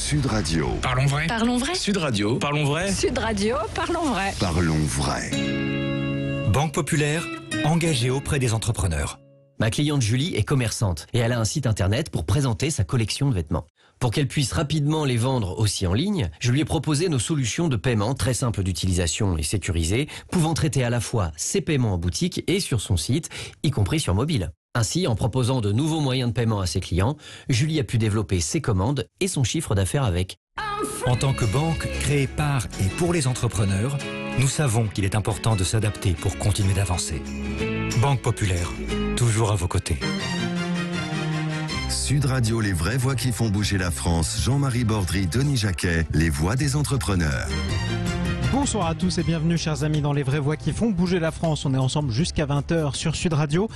Sud Radio. Parlons vrai. Parlons vrai. Sud Radio. Parlons vrai. Sud Radio, parlons vrai. Parlons vrai. Banque Populaire, engagée auprès des entrepreneurs. Ma cliente Julie est commerçante et elle a un site internet pour présenter sa collection de vêtements. Pour qu'elle puisse rapidement les vendre aussi en ligne, je lui ai proposé nos solutions de paiement très simples d'utilisation et sécurisées, pouvant traiter à la fois ses paiements en boutique et sur son site, y compris sur mobile. Ainsi, en proposant de nouveaux moyens de paiement à ses clients, Julie a pu développer ses commandes et son chiffre d'affaires avec. En tant que banque créée par et pour les entrepreneurs, nous savons qu'il est important de s'adapter pour continuer d'avancer. Banque Populaire, toujours à vos côtés. Sud Radio, les vraies voix qui font bouger la France. Jean-Marie Bordry, Denis Jacquet, les voix des entrepreneurs. Bonsoir à tous et bienvenue chers amis dans les vraies voix qui font bouger la France. On est ensemble jusqu'à 20h sur Sud Radio.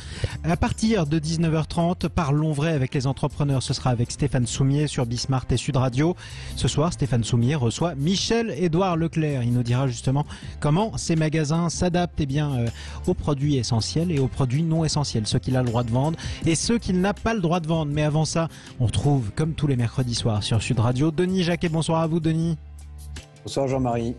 À partir de 19h30, parlons vrai avec les entrepreneurs. Ce sera avec Stéphane Soumier sur Bismart et Sud Radio. Ce soir, Stéphane Soumier reçoit Michel-Édouard Leclerc. Il nous dira justement comment ces magasins s'adaptent aux produits essentiels et aux produits non essentiels. Ceux qu'il a le droit de vendre et ceux qu'il n'a pas le droit de vendre. Mais avant ça, on retrouve comme tous les mercredis soirs sur Sud Radio Denis Jacquet. Bonsoir à vous Denis. Bonsoir Jean-Marie.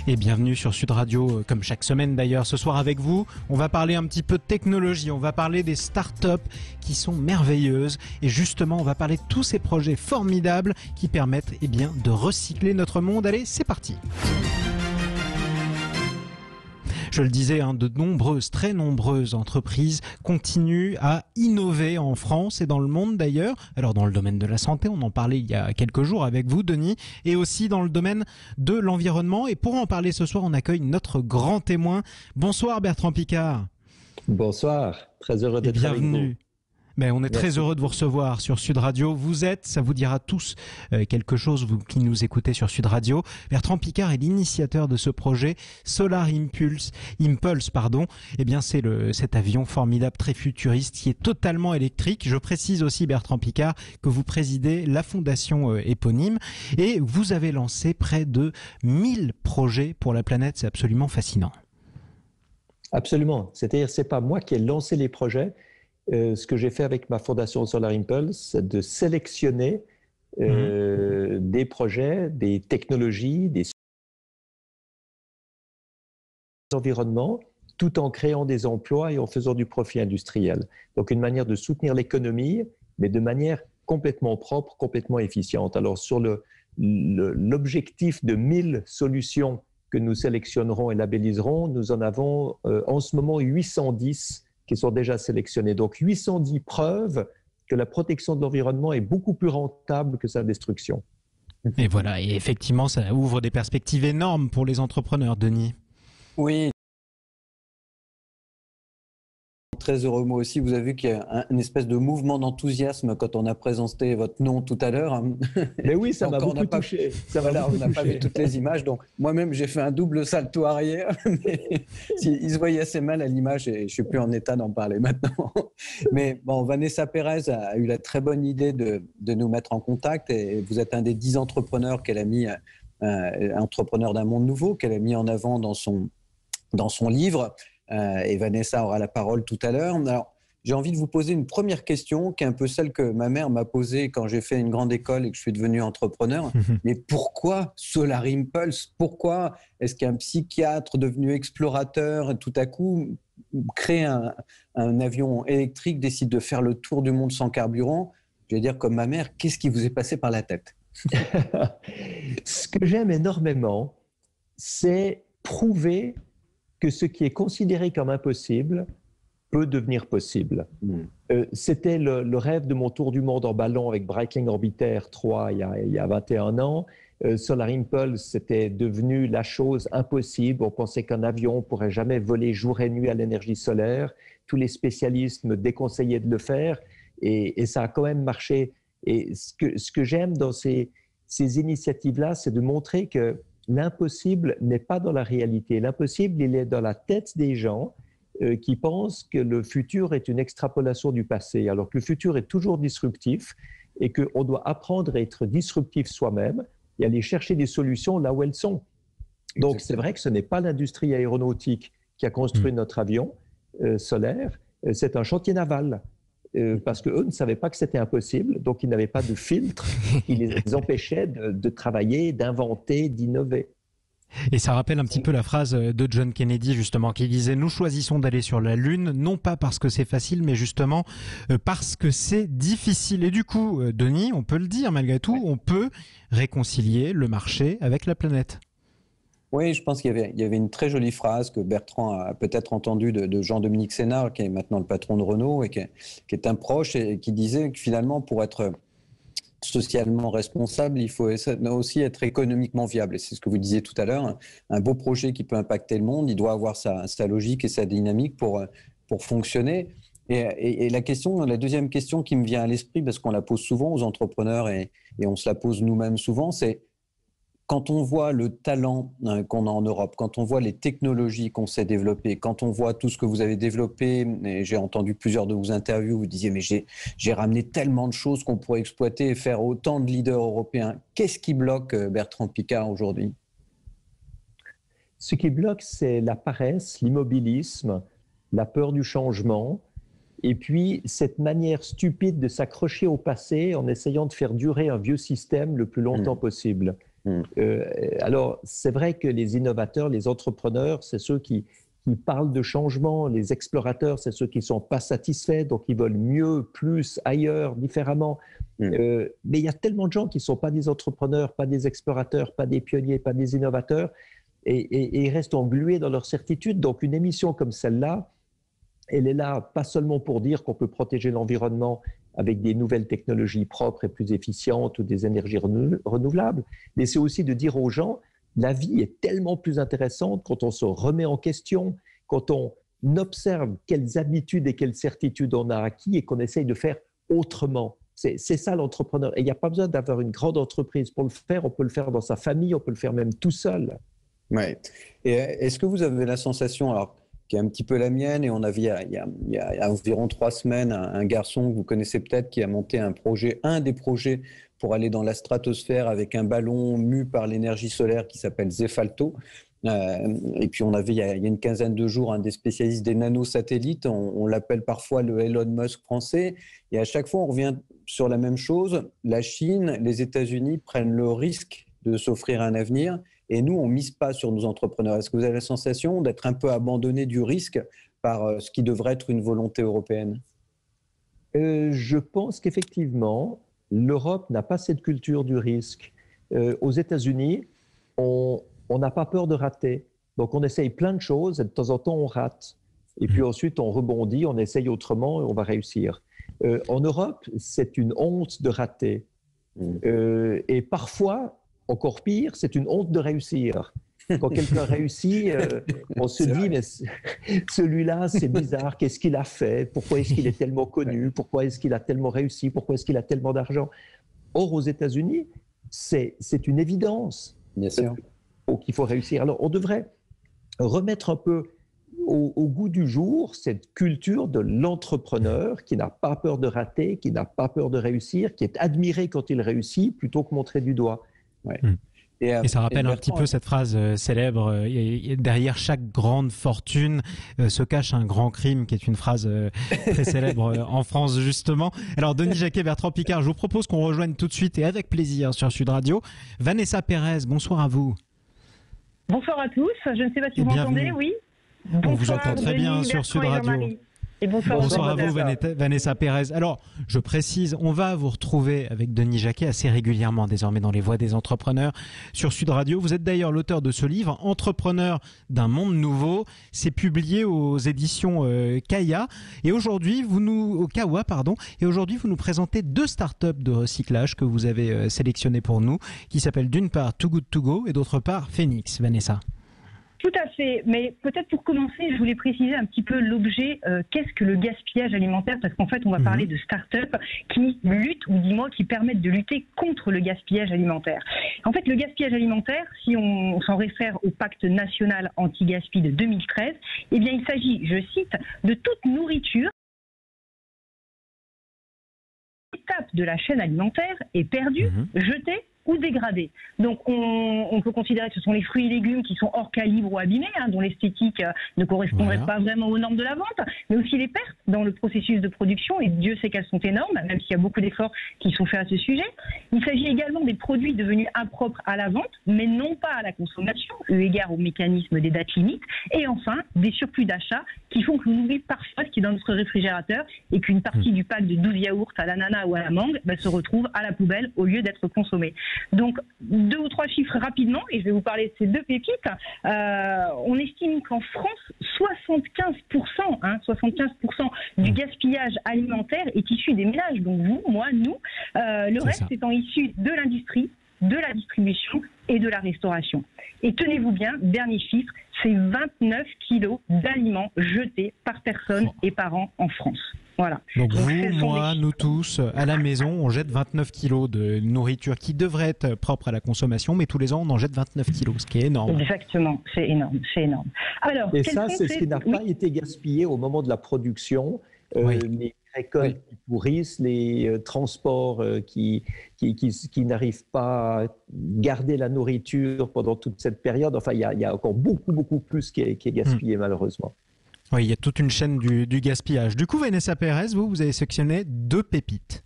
Et bienvenue sur Sud Radio, comme chaque semaine d'ailleurs. Ce soir avec vous, on va parler un petit peu de technologie, on va parler des startups qui sont merveilleuses. Et justement, on va parler de tous ces projets formidables qui permettent de recycler notre monde. Allez, c'est parti. Je le disais, très nombreuses entreprises continuent à innover en France et dans le monde d'ailleurs. Alors dans le domaine de la santé, on en parlait il y a quelques jours avec vous Denis, et aussi dans le domaine de l'environnement. Et pour en parler ce soir, on accueille notre grand témoin. Bonsoir Bertrand Piccard. Bonsoir, très heureux d'être avec vous. Bienvenue. On est très heureux de vous recevoir sur Sud Radio. Ça vous dira tous quelque chose, vous qui nous écoutez sur Sud Radio. Bertrand Piccard est l'initiateur de ce projet Solar Impulse. C'est cet avion formidable, très futuriste, qui est totalement électrique. Je précise aussi, Bertrand Piccard, que vous présidez la fondation éponyme et vous avez lancé près de 1000 projets pour la planète. C'est absolument fascinant. Absolument. C'est-à-dire, c'est pas moi qui ai lancé les projets. Ce que j'ai fait avec ma fondation Solar Impulse, c'est de sélectionner des projets, des technologies, des environnements, tout en créant des emplois et en faisant du profit industriel. Donc une manière de soutenir l'économie, mais de manière complètement propre, complètement efficiente. Alors sur l'objectif de 1000 solutions que nous sélectionnerons et labelliserons, nous en avons en ce moment 810 qui sont déjà sélectionnés. Donc 810 preuves que la protection de l'environnement est beaucoup plus rentable que sa destruction. Et voilà, et effectivement, ça ouvre des perspectives énormes pour les entrepreneurs, Denis. Oui. Très heureux moi aussi. Vous avez vu qu'il y a une espèce de mouvement d'enthousiasme quand on a présenté votre nom tout à l'heure. Mais oui, ça m'a beaucoup touché. On n'a pas vu toutes les images, donc moi-même j'ai fait un double salto arrière. Mais il se voyait assez mal à l'image et je ne suis plus en état d'en parler maintenant. Mais bon, Vanessa Pérez a eu la très bonne idée de nous mettre en contact et vous êtes un des 10 entrepreneurs qu'elle a mis, entrepreneurs d'un monde nouveau, qu'elle a mis en avant dans son livre. Et Vanessa aura la parole tout à l'heure. Alors, j'ai envie de vous poser une première question qui est un peu celle que ma mère m'a posée quand j'ai fait une grande école et que je suis devenu entrepreneur. Mais pourquoi Solar Impulse ? Pourquoi est-ce qu'un psychiatre devenu explorateur tout à coup crée un avion électrique, décide de faire le tour du monde sans carburant ? Je vais dire comme ma mère, qu'est-ce qui vous est passé par la tête ? Ce que j'aime énormément, c'est prouver que ce qui est considéré comme impossible peut devenir possible. C'était le rêve de mon tour du monde en ballon avec Breitling Orbiter 3 il y a 21 ans. Solar Impulse, c'était devenu la chose impossible. On pensait qu'un avion ne pourrait jamais voler jour et nuit à l'énergie solaire. Tous les spécialistes me déconseillaient de le faire et ça a quand même marché. Et ce que j'aime dans ces initiatives-là, c'est de montrer que l'impossible n'est pas dans la réalité. L'impossible, il est dans la tête des gens qui pensent que le futur est une extrapolation du passé, alors que le futur est toujours disruptif et qu'on doit apprendre à être disruptif soi-même et aller chercher des solutions là où elles sont. Donc, c'est vrai que ce n'est pas l'industrie aéronautique qui a construit notre avion solaire, c'est un chantier naval. parce qu'eux ne savaient pas que c'était impossible, donc ils n'avaient pas de filtre qui les empêchait de travailler, d'inventer, d'innover. Et ça rappelle un petit peu la phrase de John Kennedy, justement, qui disait « Nous choisissons d'aller sur la Lune, non pas parce que c'est facile, mais justement parce que c'est difficile. » Et du coup, Denis, on peut le dire malgré tout, on peut réconcilier le marché avec la planète. Oui, je pense qu'il y avait une très jolie phrase que Bertrand a peut-être entendue de Jean-Dominique Sénard, qui est maintenant le patron de Renault et qui est un proche, et qui disait que finalement, pour être socialement responsable, il faut aussi être économiquement viable. Et c'est ce que vous disiez tout à l'heure. Un beau projet qui peut impacter le monde, il doit avoir sa logique et sa dynamique pour fonctionner. Et la deuxième question qui me vient à l'esprit, parce qu'on la pose souvent aux entrepreneurs et on se la pose nous-mêmes souvent, c'est quand on voit le talent qu'on a en Europe, quand on voit les technologies qu'on s'est développées, quand on voit tout ce que vous avez développé, et j'ai entendu plusieurs de vos interviews, vous disiez mais j'ai ramené tellement de choses qu'on pourrait exploiter et faire autant de leaders européens. Qu'est-ce qui bloque Bertrand Piccard aujourd'hui? Ce qui bloque, c'est la paresse, l'immobilisme, la peur du changement, et puis cette manière stupide de s'accrocher au passé en essayant de faire durer un vieux système le plus longtemps possible. Alors, c'est vrai que les innovateurs, les entrepreneurs, c'est ceux qui parlent de changement. Les explorateurs, c'est ceux qui ne sont pas satisfaits, donc ils veulent mieux, plus, ailleurs, différemment. Mais il y a tellement de gens qui ne sont pas des entrepreneurs, pas des explorateurs, pas des pionniers, pas des innovateurs, et ils restent englués dans leur certitude. Donc, une émission comme celle-là, elle est là pas seulement pour dire qu'on peut protéger l'environnement avec des nouvelles technologies propres et plus efficientes ou des énergies renouvelables, mais c'est aussi de dire aux gens, la vie est tellement plus intéressante quand on se remet en question, quand on observe quelles habitudes et quelles certitudes on a acquis et qu'on essaye de faire autrement. C'est ça l'entrepreneur. Et il n'y a pas besoin d'avoir une grande entreprise pour le faire, on peut le faire dans sa famille, on peut le faire même tout seul. Ouais. Et est-ce que vous avez la sensation, alors, qui est un petit peu la mienne, et on a vu il y a environ 3 semaines un garçon que vous connaissez peut-être qui a monté un des projets pour aller dans la stratosphère avec un ballon mu par l'énergie solaire qui s'appelle Zefalto. Et puis on avait il y a une quinzaine de jours un des spécialistes des nanosatellites, on l'appelle parfois le Elon Musk français, et à chaque fois on revient sur la même chose, la Chine, les États-Unis prennent le risque de s'offrir un avenir. Et nous, on ne mise pas sur nos entrepreneurs. Est-ce que vous avez la sensation d'être un peu abandonné du risque par ce qui devrait être une volonté européenne? Je pense qu'effectivement, l'Europe n'a pas cette culture du risque. Aux États-Unis, on n'a pas peur de rater. Donc, on essaye plein de choses et de temps en temps, on rate. Et puis ensuite, on rebondit, on essaye autrement et on va réussir. En Europe, c'est une honte de rater. Et parfois, encore pire, c'est une honte de réussir. Quand quelqu'un réussit, on se dit, mais celui-là, c'est bizarre, qu'est-ce qu'il a fait? Pourquoi est-ce qu'il est tellement connu? Pourquoi est-ce qu'il a tellement réussi? Pourquoi est-ce qu'il a tellement d'argent? Or, aux États-Unis, c'est une évidence. Bien sûr. Qu'il faut réussir. Alors, on devrait remettre un peu au goût du jour cette culture de l'entrepreneur qui n'a pas peur de rater, qui n'a pas peur de réussir, qui est admiré quand il réussit plutôt que montré du doigt. Ouais. Et ça rappelle un petit peu cette phrase célèbre, derrière chaque grande fortune se cache un grand crime, qui est une phrase très célèbre en France justement. Alors Denis Jacquet, Bertrand Piccard, je vous propose qu'on rejoigne tout de suite et avec plaisir sur Sud Radio Vanessa Pérez. Bonsoir à vous. Bonsoir à tous, je ne sais pas si vous m'entendez, oui. On vous entend très bien sur Sud Radio. Et bonsoir à vous Vanessa Pérez. Alors, je précise, on va vous retrouver avec Denis Jacquet assez régulièrement désormais dans les Voix des entrepreneurs sur Sud Radio. Vous êtes d'ailleurs l'auteur de ce livre, Entrepreneur d'un monde nouveau. C'est publié aux éditions Kawa. Et aujourd'hui, vous nous présentez 2 startups de recyclage que vous avez sélectionnées pour nous, qui s'appellent d'une part Too Good To Go et d'autre part Phoenix. Vanessa. Tout à fait, mais peut-être pour commencer, je voulais préciser un petit peu l'objet, qu'est-ce que le gaspillage alimentaire, parce qu'en fait on va parler de start-up qui luttent, ou dis-moi, qui permettent de lutter contre le gaspillage alimentaire. En fait, le gaspillage alimentaire, si on s'en réfère au pacte national anti-gaspi de 2013, eh bien il s'agit, je cite, de toute nourriture. L'étape de la chaîne alimentaire est perdue, jetée ou dégradés. Donc on peut considérer que ce sont les fruits et légumes qui sont hors calibre ou abîmés, dont l'esthétique ne correspondrait pas vraiment aux normes de la vente, mais aussi les pertes dans le processus de production, et Dieu sait qu'elles sont énormes, même s'il y a beaucoup d'efforts qui sont faits à ce sujet. Il s'agit également des produits devenus impropres à la vente, mais non pas à la consommation, eu égard au mécanisme des dates limites, et enfin des surplus d'achat qui font que l'on oublie parfois ce qui est dans notre réfrigérateur et qu'une partie du pack de 12 yaourts à l'ananas ou à la mangue se retrouve à la poubelle au lieu d'être consommée. Donc 2 ou 3 chiffres rapidement, et je vais vous parler de ces 2 pépites. On estime qu'en France, 75% du gaspillage alimentaire est issu des ménages, donc vous, moi, nous, le reste étant issu de l'industrie, de la distribution et de la restauration. Et tenez-vous bien, dernier chiffre, c'est 29 kilos d'aliments jetés par personne et par an en France. Voilà. Donc vous, moi, nous tous, à la maison, on jette 29 kilos de nourriture qui devrait être propre à la consommation, mais tous les ans, on en jette 29 kilos, ce qui est énorme. Exactement, c'est énorme, c'est énorme. Alors, et ça, c'est ce qui n'a pas été gaspillé au moment de la production. Les récoltes qui pourrissent, les transports qui n'arrivent pas à garder la nourriture pendant toute cette période. Enfin, il y a encore beaucoup plus qui est gaspillé, malheureusement. Oui, il y a toute une chaîne du gaspillage. Du coup, Vanessa Pérez, vous avez sélectionné 2 pépites.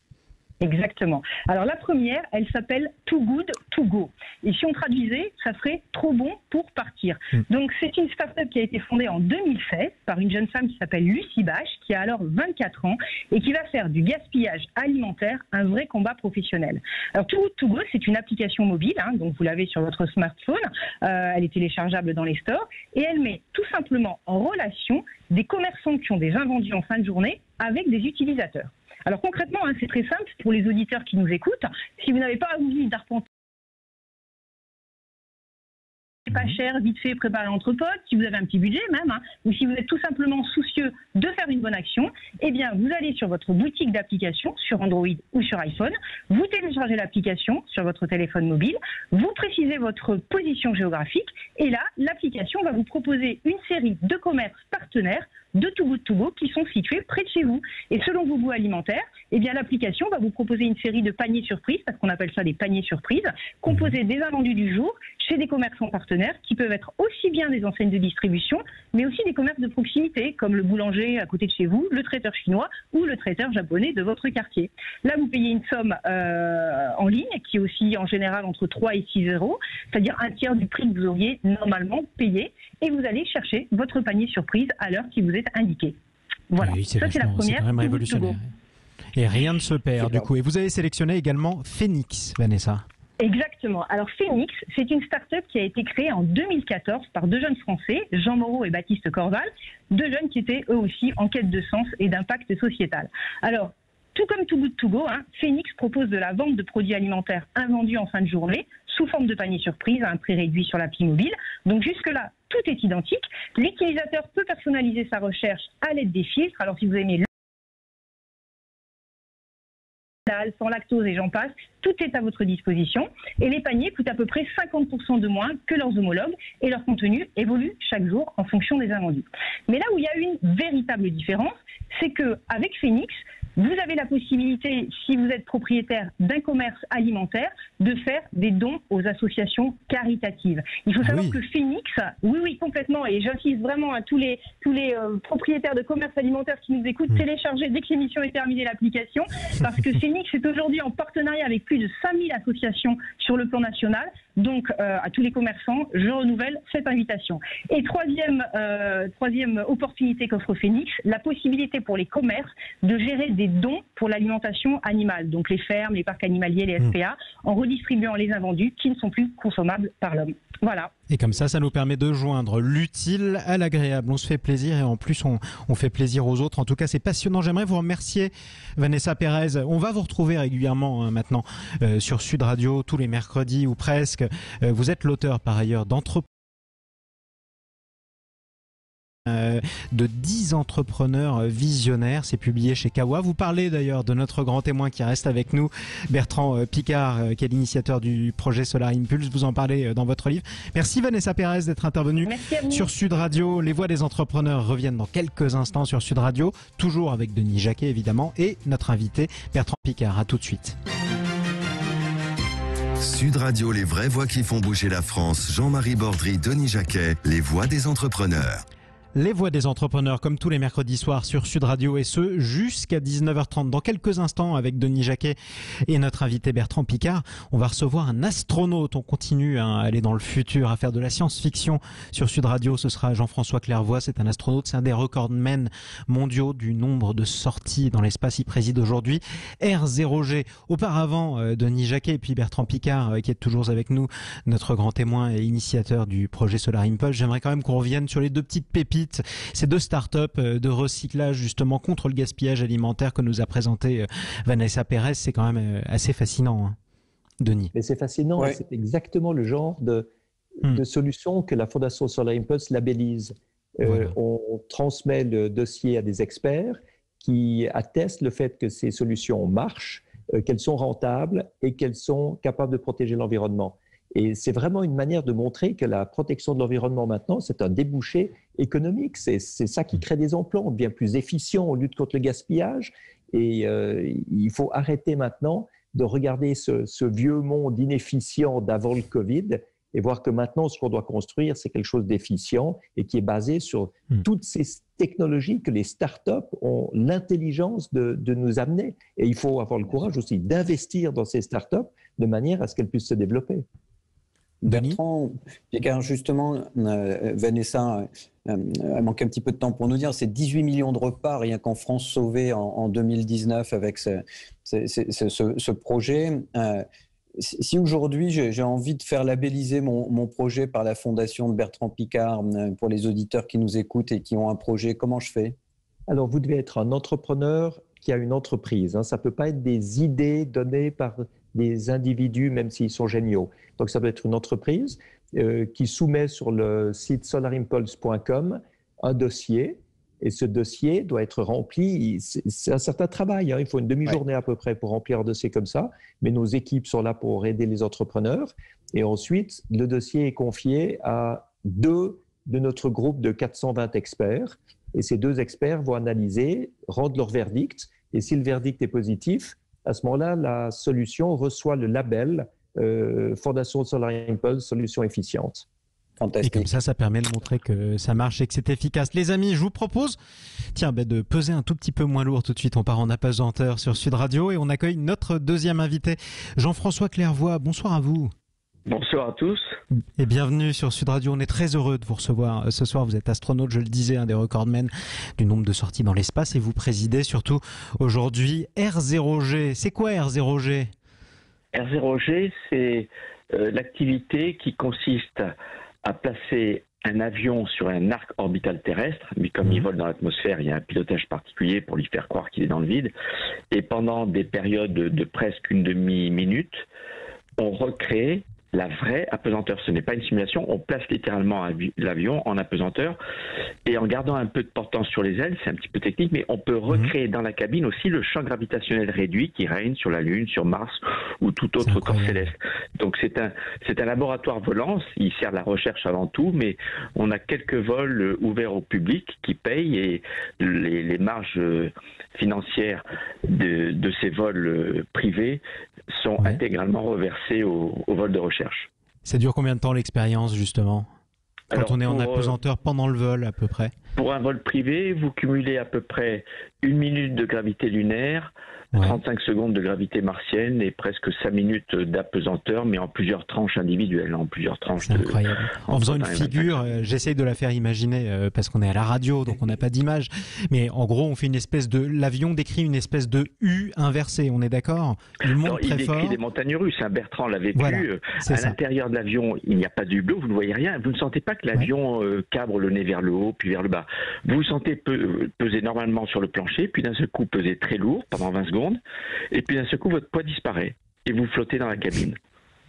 Exactement. Alors la première, elle s'appelle Too Good To Go. Et si on traduisait, ça serait trop bon pour partir. Donc c'est une start-up qui a été fondée en 2016 par une jeune femme qui s'appelle Lucie Bache, qui a alors 24 ans et qui va faire du gaspillage alimentaire un vrai combat professionnel. Alors Too Good To Go, c'est une application mobile, donc vous l'avez sur votre smartphone, elle est téléchargeable dans les stores et elle met tout simplement en relation des commerçants qui ont des invendus en fin de journée avec des utilisateurs. Alors concrètement, c'est très simple pour les auditeurs qui nous écoutent. Si vous n'avez pas envie d'arpenter, pas cher, vite fait, préparer l'entrepote, si vous avez un petit budget même, ou si vous êtes tout simplement soucieux de faire une bonne action, eh bien vous allez sur votre boutique d'applications, sur Android ou sur iPhone, vous téléchargez l'application sur votre téléphone mobile, vous précisez votre position géographique, et là, l'application va vous proposer une série de commerces partenaires de Too Good To Go qui sont situés près de chez vous. Et selon vos goûts alimentaires, eh bien l'application va vous proposer une série de paniers surprises, parce qu'on appelle ça des paniers surprises, composés des invendus du jour chez des commerçants partenaires qui peuvent être aussi bien des enseignes de distribution, mais aussi des commerces de proximité, comme le boulanger à côté de chez vous, le traiteur chinois ou le traiteur japonais de votre quartier. Là, vous payez une somme en ligne qui est aussi en général entre 3 et 6 euros, c'est-à-dire un tiers du prix que vous auriez normalement payé, et vous allez chercher votre panier surprise à l'heure qui vous est indiqué. Voilà, oui, ça c'est la première. C'est quand même révolutionnaire. Et rien ne se perd du coup. Et vous avez sélectionné également Phoenix, Vanessa. Exactement. Alors Phoenix, c'est une start-up qui a été créée en 2014 par 2 jeunes Français, Jean Moreau et Baptiste Corval, 2 jeunes qui étaient eux aussi en quête de sens et d'impact sociétal. Alors, tout comme Too Good To Go, Phoenix propose de la vente de produits alimentaires invendus en fin de journée sous forme de panier surprise à un prix réduit sur l'appli mobile. Donc jusque-là, tout est identique. L'utilisateur peut personnaliser sa recherche à l'aide des filtres. Alors si vous aimez sans lactose et j'en passe, tout est à votre disposition. Et les paniers coûtent à peu près 50% de moins que leurs homologues et leur contenu évolue chaque jour en fonction des invendus. Mais là où il y a une véritable différence, c'est qu'avec Phoenix, vous avez la possibilité, si vous êtes propriétaire d'un commerce alimentaire, de faire des dons aux associations caritatives. Il faut savoir que Phoenix, oui, complètement, et j'insiste vraiment à tous les propriétaires de commerce alimentaire qui nous écoutent, téléchargez dès que l'émission est terminée l'application, parce que Phoenix est aujourd'hui en partenariat avec plus de 5000 associations sur le plan national. Donc, à tous les commerçants, je renouvelle cette invitation. Et troisième opportunité qu'offre Phoenix, la possibilité pour les commerces de gérer des dons pour l'alimentation animale, donc les fermes, les parcs animaliers, les SPA, en redistribuant les invendus qui ne sont plus consommables par l'homme. Voilà. Et comme ça nous permet de joindre l'utile à l'agréable. On se fait plaisir et en plus on fait plaisir aux autres. En tout cas, c'est passionnant. J'aimerais vous remercier, Vanessa Pérez. On va vous retrouver régulièrement maintenant sur Sud Radio tous les mercredis ou presque. Vous êtes l'auteur par ailleurs de 10 entrepreneurs visionnaires, c'est publié chez Kawa. Vous parlez d'ailleurs de notre grand témoin qui reste avec nous, Bertrand Picard, qui est l'initiateur du projet Solar Impulse. Vous en parlez dans votre livre. Merci Vanessa Pérez d'être intervenue sur Sud Radio. Les voix des entrepreneurs reviennent dans quelques instants sur Sud Radio, toujours avec Denis Jacquet évidemment et notre invité Bertrand Picard. À tout de suite. Sud Radio, les vraies voix qui font bouger la France. Jean-Marie Bordry, Denis Jacquet, les voix des entrepreneurs. Les voix des entrepreneurs, comme tous les mercredis soirs sur Sud Radio, et ce jusqu'à 19h30. Dans quelques instants, avec Denis Jacquet et notre invité Bertrand Piccard, on va recevoir un astronaute. On continue à aller dans le futur, à faire de la science-fiction sur Sud Radio. Ce sera Jean-François Clairvoy. C'est un astronaute, c'est un des recordmen mondiaux du nombre de sorties dans l'espace. Il préside aujourd'hui R0G. Auparavant, Denis Jacquet et puis Bertrand Piccard, qui est toujours avec nous, notre grand témoin et initiateur du projet Solar Impulse. J'aimerais quand même qu'on revienne sur les deux petites pépites. Ces deux startups de recyclage justement contre le gaspillage alimentaire que nous a présenté Vanessa Pérez, c'est quand même assez fascinant, hein, Denis. Mais c'est fascinant, ouais. C'est exactement le genre de solution que la Fondation Solar Impulse labellise. Voilà. On transmet le dossier à des experts qui attestent le fait que ces solutions marchent, qu'elles sont rentables et qu'elles sont capables de protéger l'environnement. Et c'est vraiment une manière de montrer que la protection de l'environnement maintenant, c'est un débouché économique. C'est ça qui crée des emplois. On devient plus efficient, on lutte contre le gaspillage. Et il faut arrêter maintenant de regarder ce vieux monde inefficient d'avant le Covid et voir que maintenant, ce qu'on doit construire, c'est quelque chose d'efficient et qui est basé sur toutes ces technologies que les startups ont l'intelligence de nous amener. Et il faut avoir le courage aussi d'investir dans ces startups de manière à ce qu'elles puissent se développer. Bertrand, justement, Vanessa a manqué un petit peu de temps pour nous dire, c'est 18 millions de repas rien qu'en France sauvés en 2019 avec ce projet. Si aujourd'hui j'ai envie de faire labelliser mon projet par la fondation de Bertrand Piccard, pour les auditeurs qui nous écoutent et qui ont un projet, comment je fais ? Alors, vous devez être un entrepreneur qui a une entreprise. Ça ne peut pas être des idées données par des individus, même s'ils sont géniaux. Donc, ça doit être une entreprise qui soumet sur le site solarimpulse.com un dossier. Et ce dossier doit être rempli. C'est un certain travail. Il faut une demi-journée à peu près pour remplir un dossier comme ça. Mais nos équipes sont là pour aider les entrepreneurs. Et ensuite, le dossier est confié à 2 de notre groupe de 420 experts. Et ces 2 experts vont analyser, rendre leur verdict. Et si le verdict est positif, à ce moment-là, la solution reçoit le label Fondation Solar Impulse, solution efficiente. Fantastique. Et comme ça permet de montrer que ça marche et que c'est efficace. Les amis, je vous propose de peser un tout petit peu moins lourd tout de suite. On part en apesanteur sur Sud Radio et on accueille notre deuxième invité, Jean-François Clairvoy. Bonsoir à vous. Bonsoir à tous. Et bienvenue sur Sud Radio. On est très heureux de vous recevoir ce soir. Vous êtes astronaute, je le disais, un des recordmen du nombre de sorties dans l'espace et vous présidez surtout aujourd'hui R0G. C'est quoi R0G ? R0G, c'est l'activité qui consiste à placer un avion sur un arc orbital terrestre, mais comme il vole dans l'atmosphère, il y a un pilotage particulier pour lui faire croire qu'il est dans le vide. Et pendant des périodes de presque une demi-minute, on recrée la vraie apesanteur. Ce n'est pas une simulation, on place littéralement l'avion en apesanteur et en gardant un peu de portance sur les ailes, c'est un petit peu technique, mais on peut recréer dans la cabine aussi le champ gravitationnel réduit qui règne sur la Lune, sur Mars ou tout autre corps céleste. Donc c'est un laboratoire volant, il sert à la recherche avant tout, mais on a quelques vols ouverts au public qui payent et les marges financières de ces vols privés sont intégralement reversées au vol de recherche. Ça dure combien de temps l'expérience justement ? Quand on est en apesanteur pendant le vol à peu près ? Pour un vol privé, vous cumulez à peu près 1 minute de gravité lunaire, 35 secondes de gravité martienne et presque 5 minutes d'apesanteur, mais en plusieurs tranches individuelles, en plusieurs tranches. C'est incroyable. En faisant une figure, j'essaye de la faire imaginer parce qu'on est à la radio, donc on n'a pas d'image. Mais en gros, on fait une espèce de... L'avion décrit une espèce de U inversé, on est d'accord ? Il monte très fort. Il décrit des montagnes russes. Bertrand l'avait vu. Voilà, à l'intérieur de l'avion, il n'y a pas de hublot, vous ne voyez rien. Vous ne sentez pas que l'avion cabre le nez vers le haut, puis vers le bas. Vous vous sentez peser normalement sur le plancher, puis d'un seul coup peser très lourd pendant 20 secondes, et puis d'un seul coup votre poids disparaît et vous flottez dans la cabine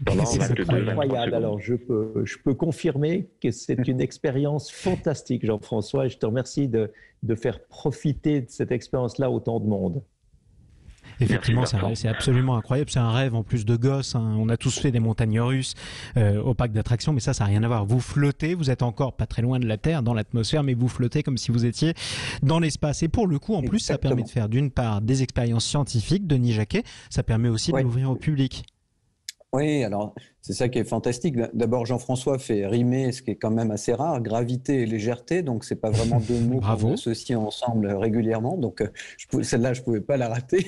pendant 22-23 secondes. Alors je peux confirmer que c'est une expérience fantastique, Jean-François, et je te remercie de faire profiter de cette expérience-là autant de monde. Effectivement, c'est absolument incroyable. C'est un rêve en plus de gosse. On a tous fait des montagnes russes au parc d'attractions, mais ça n'a rien à voir. Vous flottez, vous êtes encore pas très loin de la Terre, dans l'atmosphère, mais vous flottez comme si vous étiez dans l'espace. Et pour le coup, en plus, ça permet de faire d'une part des expériences scientifiques, Denis Jacquet, ça permet aussi de l'ouvrir au public. Oui, alors c'est ça qui est fantastique. D'abord, Jean-François fait rimer, ce qui est quand même assez rare, gravité et légèreté. Donc, c'est pas vraiment deux mots qu'on associe ensemble régulièrement. Donc, celle-là, je pouvais pas la rater.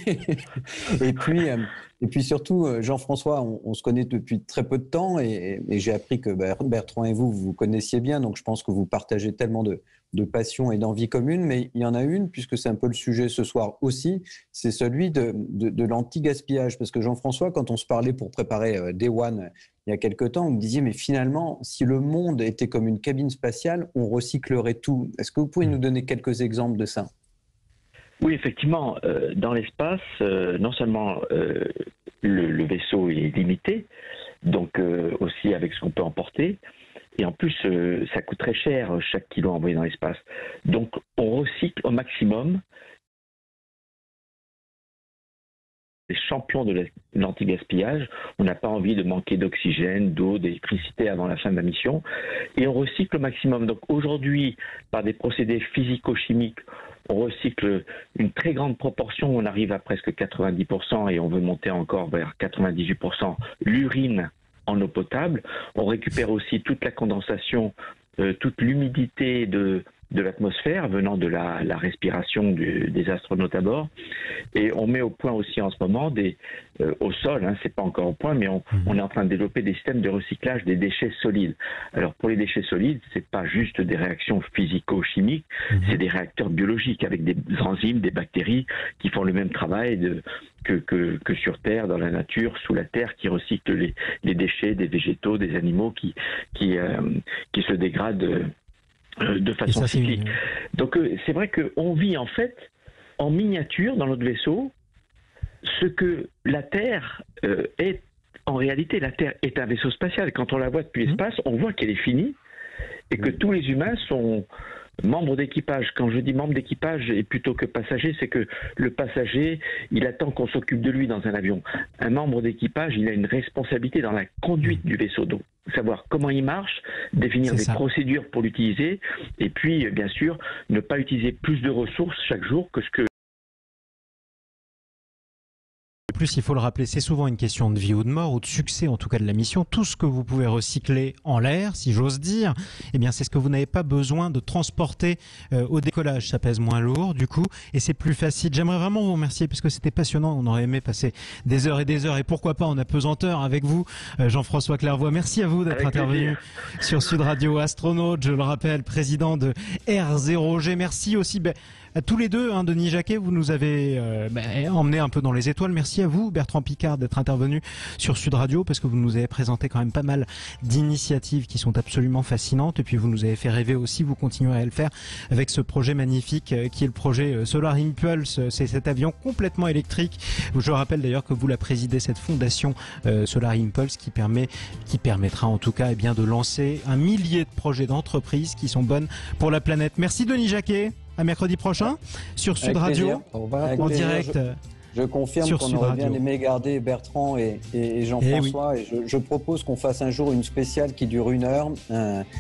Et puis surtout, Jean-François, on se connaît depuis très peu de temps et j'ai appris que Bertrand et vous vous connaissiez bien. Donc, je pense que vous partagez tellement de passion et d'envie commune, mais il y en a une, puisque c'est un peu le sujet ce soir aussi, c'est celui de l'anti-gaspillage. Parce que Jean-François, quand on se parlait pour préparer Day One il y a quelque temps, vous me disiez, mais finalement, si le monde était comme une cabine spatiale, on recyclerait tout. Est-ce que vous pouvez nous donner quelques exemples de ça ? Oui, effectivement, dans l'espace, non seulement le vaisseau est limité, donc aussi avec ce qu'on peut emporter, et en plus, ça coûte très cher chaque kilo envoyé dans l'espace. Donc, on recycle au maximum. Les champions de l'anti-gaspillage, on n'a pas envie de manquer d'oxygène, d'eau, d'électricité avant la fin de la mission, et on recycle au maximum. Donc aujourd'hui, par des procédés physico-chimiques, on recycle une très grande proportion, on arrive à presque 90% et on veut monter encore vers 98%, l'urine en eau potable. On récupère aussi toute la condensation, toute l'humidité de l'atmosphère venant de la respiration des astronautes à bord. Et on met au point aussi en ce moment au sol, hein, c'est pas encore au point, mais on est en train de développer des systèmes de recyclage des déchets solides. Alors pour les déchets solides, c'est pas juste des réactions physico-chimiques, c'est des réacteurs biologiques avec des enzymes, des bactéries qui font le même travail que sur Terre, dans la nature, sous la Terre, qui recyclent les déchets des végétaux, des animaux qui se dégradent de façon cyclique. Donc c'est vrai qu'on vit en fait en miniature dans notre vaisseau ce que la Terre est en réalité. La Terre est un vaisseau spatial. Quand on la voit depuis l'espace, on voit qu'elle est finie et que tous les humains sont membre d'équipage. Quand je dis membre d'équipage et plutôt que passager, c'est que le passager, il attend qu'on s'occupe de lui dans un avion. Un membre d'équipage, il a une responsabilité dans la conduite du vaisseau. Donc, savoir comment il marche, définir des procédures pour l'utiliser, et puis, bien sûr, ne pas utiliser plus de ressources chaque jour que ce que... En plus, il faut le rappeler, c'est souvent une question de vie ou de mort, ou de succès en tout cas de la mission. Tout ce que vous pouvez recycler en l'air, si j'ose dire, eh bien c'est ce que vous n'avez pas besoin de transporter au décollage. Ça pèse moins lourd du coup, et c'est plus facile. J'aimerais vraiment vous remercier parce que c'était passionnant. On aurait aimé passer des heures, et pourquoi pas en apesanteur avec vous, Jean-François Clairvoy. Merci à vous d'être intervenu sur Sud Radio. Astronaute, je le rappelle, président de R0G. Merci aussi à tous les deux, hein, Denis Jacquet, vous nous avez emmené un peu dans les étoiles. Merci à vous, Bertrand Piccard, d'être intervenu sur Sud Radio, parce que vous nous avez présenté quand même pas mal d'initiatives qui sont absolument fascinantes. Et puis vous nous avez fait rêver aussi, vous continuerez à le faire avec ce projet magnifique qui est le projet Solar Impulse. C'est cet avion complètement électrique. Je rappelle d'ailleurs que vous la présidez, cette fondation Solar Impulse, qui permettra en tout cas de lancer un millier de projets d'entreprises qui sont bonnes pour la planète. Merci Denis Jacquet. À mercredi prochain sur Sud Radio, en direct. Je confirme qu'on aurait bien aimé garder Bertrand et Jean-François. Et je propose qu'on fasse un jour une spéciale qui dure 1 heure.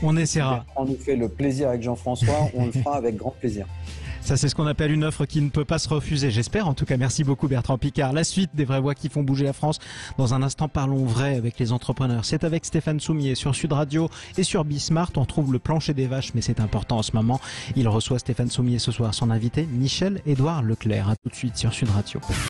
On essaiera. Bertrand nous fait le plaisir avec Jean-François, on le fera avec grand plaisir. Ça, c'est ce qu'on appelle une offre qui ne peut pas se refuser, j'espère. En tout cas, merci beaucoup Bertrand Piccard. La suite des vraies voix qui font bouger la France. Dans un instant, parlons vrai avec les entrepreneurs. C'est avec Stéphane Soumier sur Sud Radio et sur Bismart. On trouve le plancher des vaches, mais c'est important en ce moment. Il reçoit Stéphane Soumier ce soir, son invité, Michel-Édouard Leclerc. À tout de suite sur Sud Radio.